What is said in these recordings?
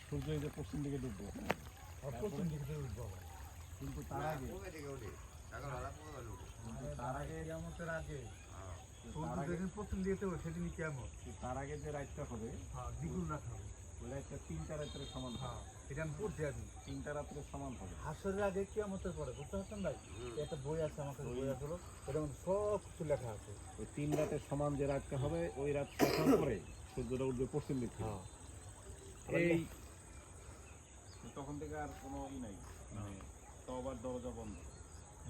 সূর্য এই যে পশ্চিম দিকে ডুববো, পশ্চিম দিকে উঠবো, কিন্তু তার আগে কিয়ামতের আগে সূর্য যেদিন পশ্চিম দিকে উঠবে সেদিনই কিয়ামত। তার আগে যে রাতটা হবে দ্বিগুণ রাত হবে। ওই রাতটা 3টা রাতের সমান হবে। এটা আমি পড়ছি আগে। 3টা রাতের সমান হবে। হাসরের আগে কিয়ামতের পরে, বুঝতে পারছেন ভাই? একটা বই আছে আমার কাছে, বই আসলো এটা মধ্যে সব কিছু লেখা আছে। ওই 3 রাতের সমান যে রাতটা হবে ওই রাত শেষ হওয়ার পরে সূর্যটা উঠবে পশ্চিম দিক থেকে। এই তখন থেকে আর কোনো নাই, মানে তওবার দরজা বন্ধ।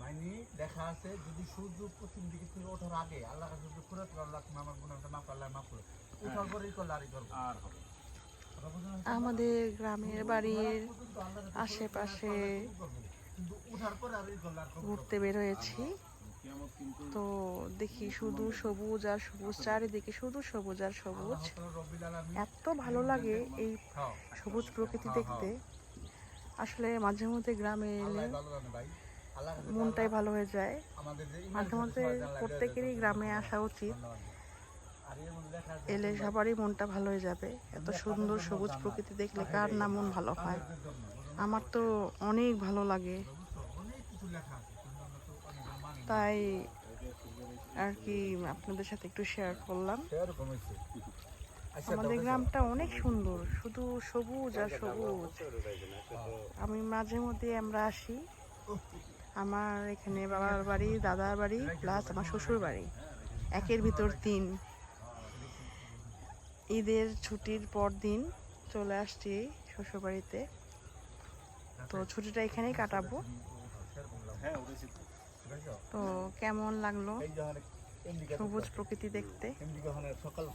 মানে দেখা আছে যদি সূর্য পশ্চিম দিকে থেকে ওঠার আগে আল্লাহ কাছে যদি ফুরাত আল্লাহ আমার গুনাহটা মাফ আল্লাহ মাফ করে উঠার পরেই করলে আরই করবো আর হবে আমাদের গ্রামের বাড়ির আশেপাশে কিন্তু উঠার পরে আরই করলে আর ঘুরতে বের হয়েছি। কিয়ামত কিন্তু তো দেখি শুধু সবুজ আর সবুজ, চারিদিকে শুধু সবুজ আর সবুজ। এত ভালো লাগে এই সবুজ প্রকৃতি দেখতে। আসলে মাঝে মধ্যে গ্রামে এলে মনটাই ভালো হয়ে যায়। মাঝে মধ্যে প্রত্যেকেরই গ্রামে আসা উচিত, এলে সবারই মনটা ভালো হয়ে যাবে। এত সুন্দর সবুজ প্রকৃতি দেখলে কার না মন ভালো হয়। আমার তো অনেক ভালো লাগে, তাই আর কি আপনাদের সাথে একটু শেয়ার করলাম। আমাদের গ্রামটা অনেক সুন্দর, শুধু সবুজ আর সবুজ। আমি মাঝে মধ্যে আমরা আসি, আমার এখানে বাবার বাড়ি, দাদার বাড়ি প্লাস আমার শ্বশুর বাড়ি, একের ভিতর 3। ঈদের ছুটির পর দিন চলে আসছি শ্বশুর বাড়িতে। তো ছুটিটা এখানেই কাটাবো। তো কেমন লাগলো সবুজ প্রকৃতি দেখতে? সকাল